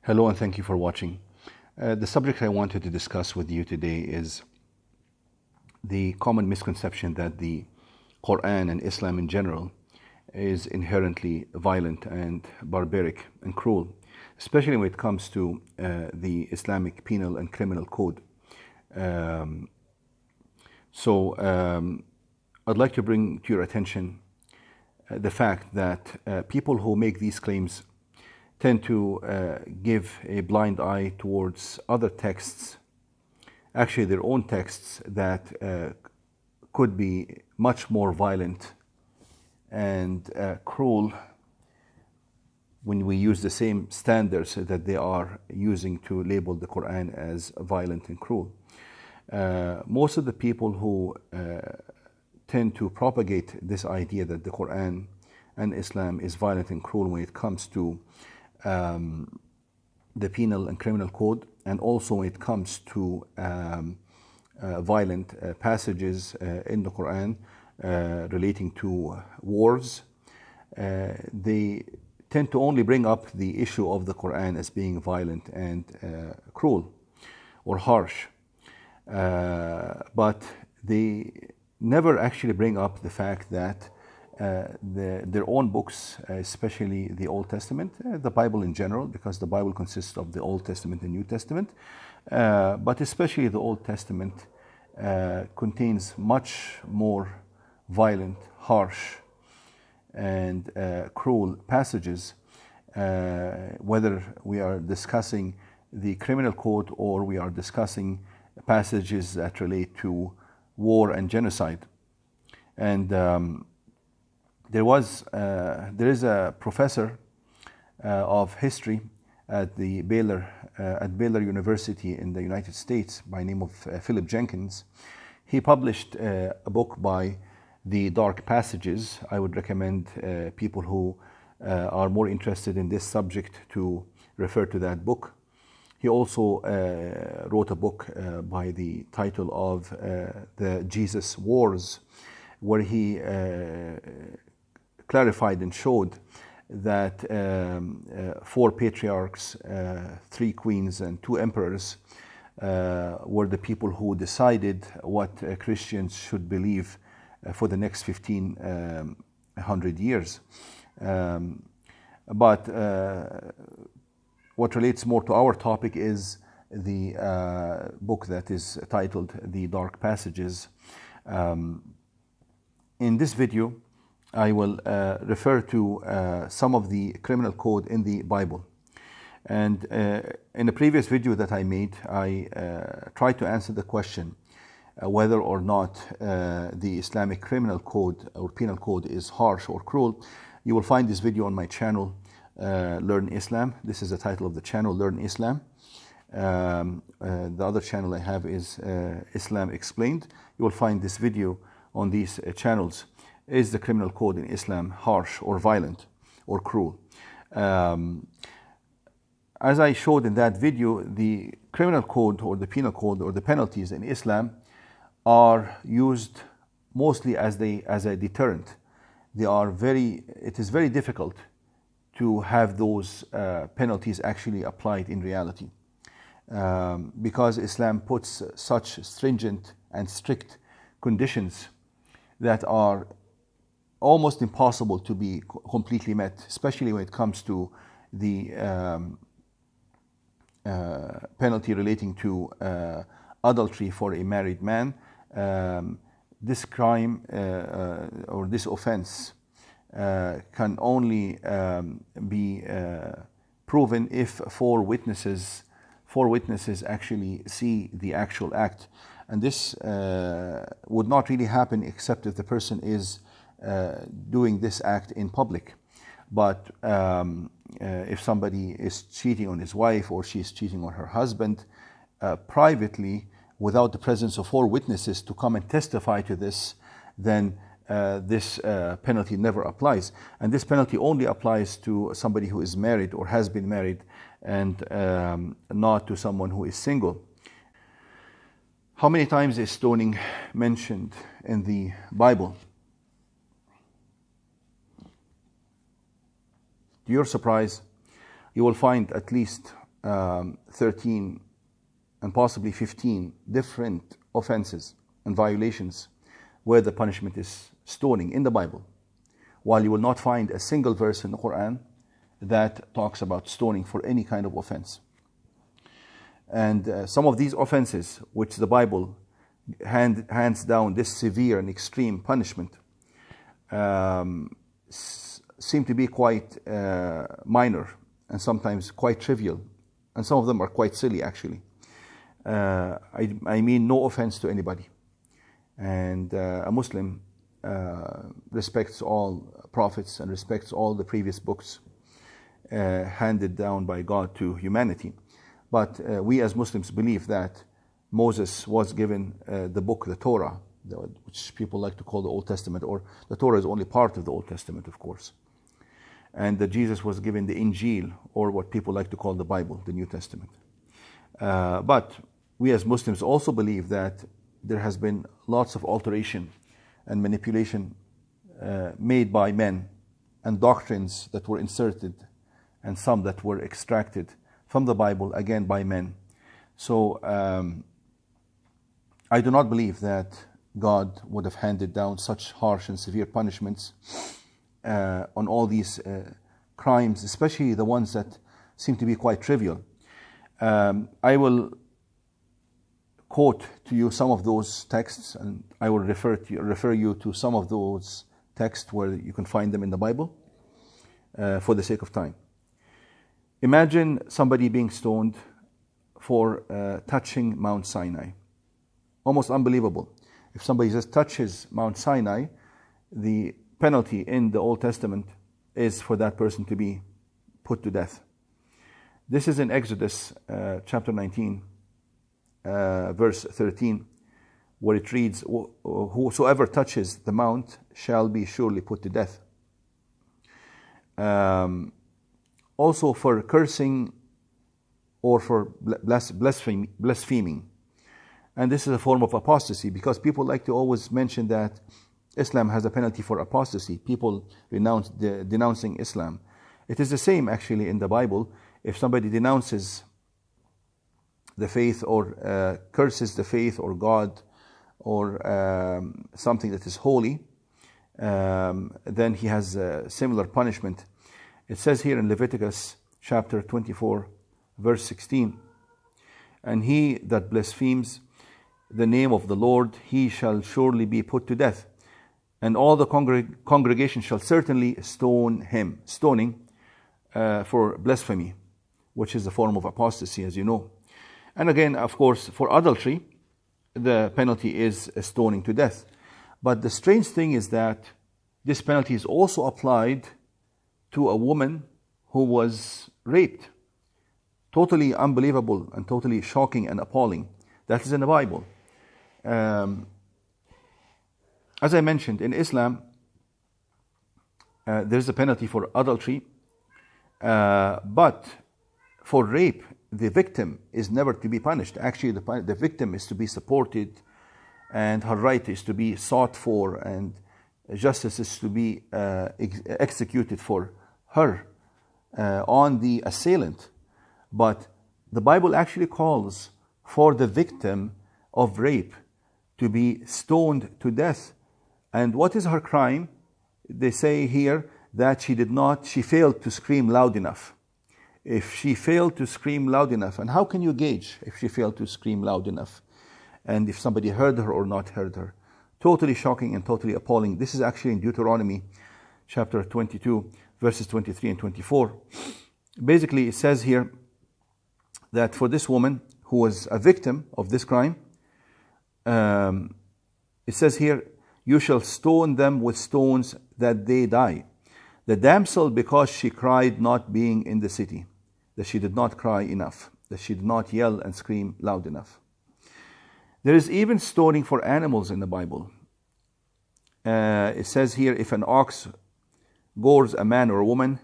Hello and thank you for watching. The subject I wanted to discuss with you today is the common misconception that the Quran and Islam in general is inherently violent and barbaric and cruel, especially when it comes to the Islamic penal and criminal code. I'd like to bring to your attention the fact that people who make these claims tend to give a blind eye towards other texts, actually their own texts, that could be much more violent and cruel when we use the same standards that they are using to label the Quran as violent and cruel. Most of the people who tend to propagate this idea that the Quran and Islam is violent and cruel when it comes to the penal and criminal code, and also when it comes to violent passages in the Quran relating to wars, they tend to only bring up the issue of the Quran as being violent and cruel or harsh, but they never actually bring up the fact that their own books, especially the Old Testament, the Bible in general, because the Bible consists of the Old Testament and New Testament, but especially the Old Testament contains much more violent, harsh, and cruel passages, whether we are discussing the criminal code or we are discussing passages that relate to war and genocide. And there is a professor of history at Baylor University in the United States by name of Philip Jenkins. He published a book by The Dark Passages. I would recommend people who are more interested in this subject to refer to that book. He also wrote a book by the title of The Jesus Wars, where he clarified and showed that 4 patriarchs, 3 queens, and 2 emperors were the people who decided what Christians should believe for the next 1500 years. But what relates more to our topic is the book that is titled The Dark Passages. In this video, I will refer to some of the criminal code in the Bible. And in a previous video that I made, I tried to answer the question whether or not the Islamic criminal code or penal code is harsh or cruel. You will find this video on my channel, Learn Islam. This is the title of the channel, Learn Islam. The other channel I have is Islam Explained. You will find this video on these channels. Is the criminal code in Islam harsh or violent or cruel? As I showed in that video, the criminal code or the penal code or the penalties in Islam are used mostly as a deterrent. It is very difficult to have those penalties actually applied in reality, because Islam puts such stringent and strict conditions that are almost impossible to be completely met, especially when it comes to the penalty relating to adultery for a married man. This crime or this offense can only be proven if 4 witnesses actually see the actual act. And this would not really happen except if the person is doing this act in public. But if somebody is cheating on his wife or she's cheating on her husband privately, without the presence of 4 witnesses to come and testify to this, then this penalty never applies. And this penalty only applies to somebody who is married or has been married, and not to someone who is single. How many times is stoning mentioned in the Bible? To your surprise, you will find at least 13 and possibly 15 different offenses and violations where the punishment is stoning in the Bible, while you will not find a single verse in the Quran that talks about stoning for any kind of offense. And some of these offenses, which the Bible hands down this severe and extreme punishment, seem to be quite minor and sometimes quite trivial, and some of them are quite silly actually. I mean no offense to anybody, and a Muslim respects all prophets and respects all the previous books handed down by God to humanity. But we as Muslims believe that Moses was given the book, the Torah, which people like to call the Old Testament, or the Torah is only part of the Old Testament, of course. And that Jesus was given the Injil, or what people like to call the Bible, the New Testament. But we as Muslims also believe that there has been lots of alteration and manipulation made by men, and doctrines that were inserted and some that were extracted from the Bible, again by men. So I do not believe that God would have handed down such harsh and severe punishments on all these crimes, especially the ones that seem to be quite trivial. I will quote to you some of those texts, and I will refer you to some of those texts where you can find them in the Bible for the sake of time. Imagine somebody being stoned for touching Mount Sinai. Almost unbelievable. If somebody just touches Mount Sinai, the penalty in the Old Testament is for that person to be put to death. This is in Exodus chapter 19, verse 13, where it reads, "Whosoever touches the mount shall be surely put to death." Also for cursing or for blaspheming. And this is a form of apostasy, because people like to always mention that Islam has a penalty for apostasy, people denouncing Islam. It is the same actually in the Bible. If somebody denounces the faith or curses the faith or God or something that is holy, then he has a similar punishment. It says here in Leviticus chapter 24, verse 16, "And he that blasphemes the name of the Lord, he shall surely be put to death. And all the congregation shall certainly stone him," stoning for blasphemy, which is a form of apostasy, as you know. And again, of course, for adultery, the penalty is stoning to death. But the strange thing is that this penalty is also applied to a woman who was raped. Totally unbelievable and totally shocking and appalling. That is in the Bible. As I mentioned, in Islam, there's a penalty for adultery, but for rape, the victim is never to be punished. Actually, the victim is to be supported, and her right is to be sought for, and justice is to be executed for her on the assailant. But the Bible actually calls for the victim of rape to be stoned to death. And what is her crime? They say here that she failed to scream loud enough. If she failed to scream loud enough, and how can you gauge if she failed to scream loud enough? And if somebody heard her or not heard her? Totally shocking and totally appalling. This is actually in Deuteronomy chapter 22, verses 23 and 24. Basically, it says here that for this woman who was a victim of this crime, it says here, "You shall stone them with stones that they die. The damsel, because she cried not being in the city," that she did not cry enough, that she did not yell and scream loud enough. There is even stoning for animals in the Bible. It says here, "If an ox gores a man or a woman,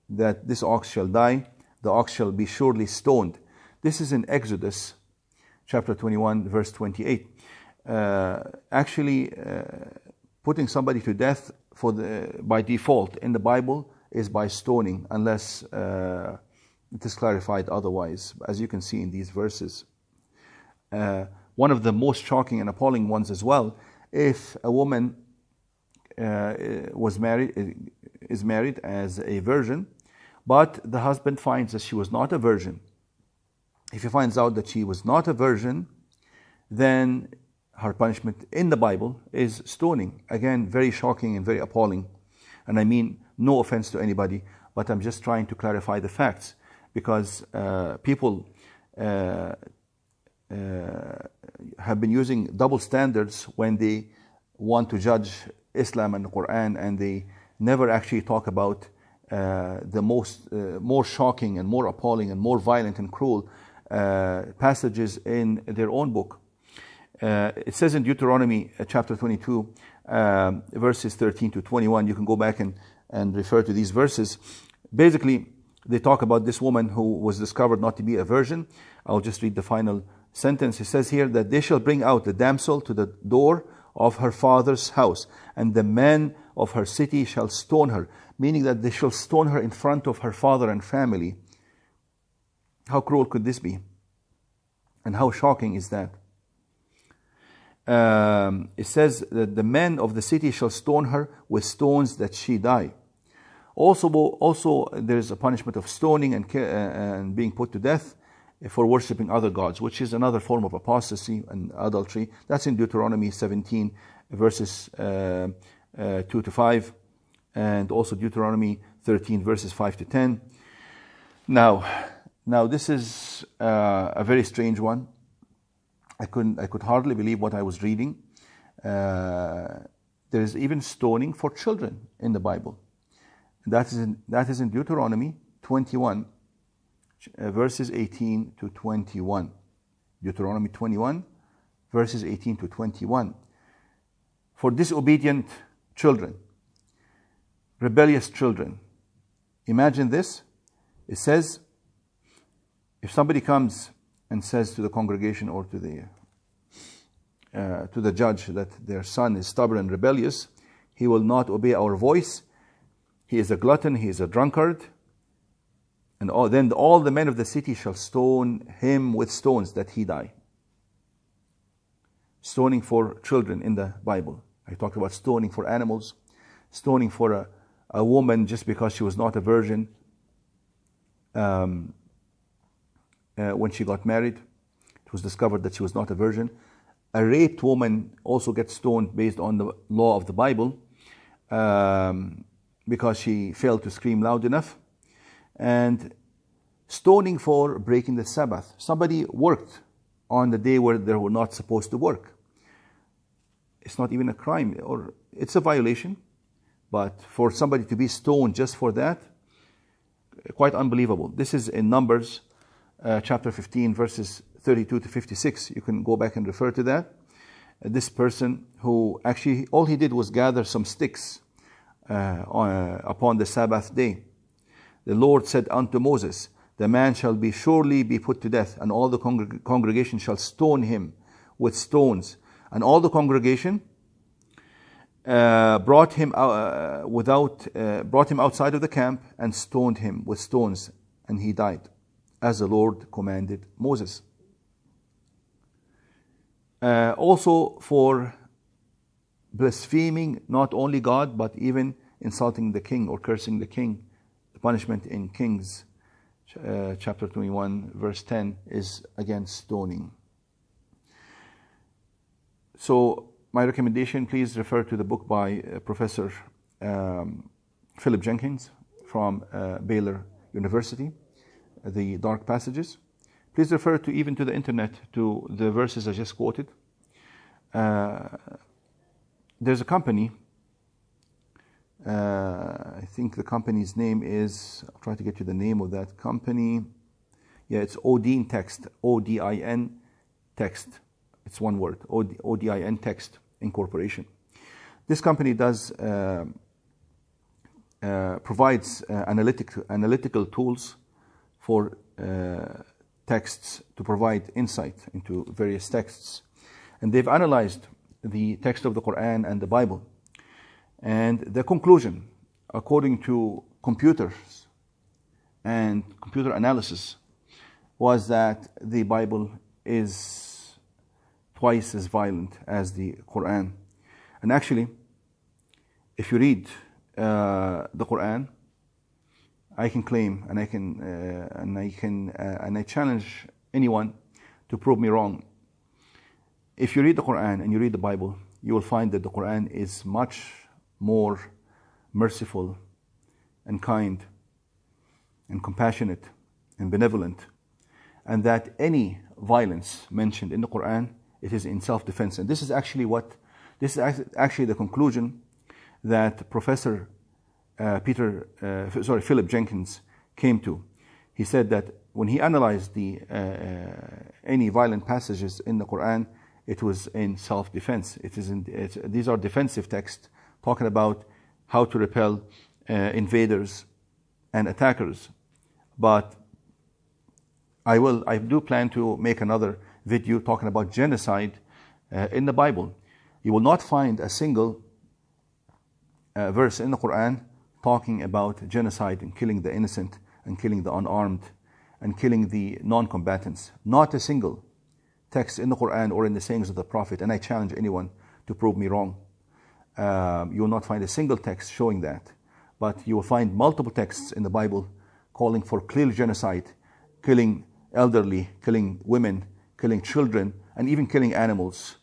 that this ox shall die, the ox shall be surely stoned." This is in Exodus chapter 21, verse 28. Actually, putting somebody to death by default in the Bible is by stoning, unless it is clarified otherwise, as you can see in these verses. One of the most shocking and appalling ones as well, if a woman is married as a virgin, but the husband finds that she was not a virgin. If he finds out that she was not a virgin, then her punishment in the Bible is stoning. Again, very shocking and very appalling. And I mean no offense to anybody, but I'm just trying to clarify the facts, because people have been using double standards when they want to judge Islam and the Quran, and they never actually talk about the more shocking and more appalling and more violent and cruel passages in their own book. It says in Deuteronomy chapter 22, verses 13 to 21, you can go back and refer to these verses. Basically, they talk about this woman who was discovered not to be a virgin. I'll just read the final sentence. It says here that they shall bring out the damsel to the door of her father's house, and the men of her city shall stone her, meaning that they shall stone her in front of her father and family. How cruel could this be? And how shocking is that? It says that the men of the city shall stone her with stones that she die. Also there is a punishment of stoning and being put to death for worshipping other gods, which is another form of apostasy and adultery. That's in Deuteronomy 17, verses 2 to 5, and also Deuteronomy 13, verses 5 to 10. Now this is a very strange one. I could hardly believe what I was reading. There is even stoning for children in the Bible. That is in Deuteronomy 21, verses 18 to 21. Deuteronomy 21, verses 18 to 21. For disobedient children, rebellious children. Imagine this. It says, if somebody comes and says to the congregation or to the judge that their son is stubborn and rebellious, he will not obey our voice, he is a glutton, he is a drunkard, and then all the men of the city shall stone him with stones that he die. Stoning for children in the Bible. I talked about stoning for animals, stoning for a woman just because she was not a virgin when she got married. It was discovered that she was not a virgin. A raped woman also gets stoned based on the law of the Bible because she failed to scream loud enough. And stoning for breaking the Sabbath. Somebody worked on the day where they were not supposed to work. It's not even a crime, or it's a violation, but for somebody to be stoned just for that, quite unbelievable. This is in Numbers chapter 15, verses 32 to 56. You can go back and refer to that. This person who actually, all he did was gather some sticks upon the Sabbath day. The Lord said unto Moses, the man shall surely be put to death, and all the congregation shall stone him with stones. And all the congregation brought him outside of the camp and stoned him with stones, and he died, as the Lord commanded Moses. Also for blaspheming not only God, but even insulting the king or cursing the king. The punishment in Kings chapter 21, verse 10 is again stoning. So my recommendation, please refer to the book by Professor Philip Jenkins from Baylor University, The Dark Passages. Please refer to even to the internet to the verses I just quoted. There's a company, I think the company's name is, I'll try to get you the name of that company. Yeah, it's Odin Text, O-D-I-N Text. It's one word, O-D-I-N Text Incorporation. This company provides analytical tools for texts to provide insight into various texts. And they've analyzed the text of the Quran and the Bible. And the conclusion, according to computers, and computer analysis was that the Bible is twice as violent as the Quran. And actually, if you read the Quran, I can claim, and I challenge anyone to prove me wrong. If you read the Quran and you read the Bible, you will find that the Quran is much more merciful and kind and compassionate and benevolent, and that any violence mentioned in the Quran, it is in self-defense. And this is actually the conclusion that Professor Philip Jenkins came to. He said that when he analyzed any violent passages in the Quran, it was in self-defense. These are defensive texts talking about how to repel invaders and attackers. But I do plan to make another video talking about genocide in the Bible. You will not find a single verse in the Quran talking about genocide and killing the innocent and killing the unarmed and killing the non-combatants. Not a single text in the Quran or in the sayings of the Prophet, and I challenge anyone to prove me wrong. You will not find a single text showing that, but you will find multiple texts in the Bible calling for clear genocide, killing elderly, killing women, killing children, and even killing animals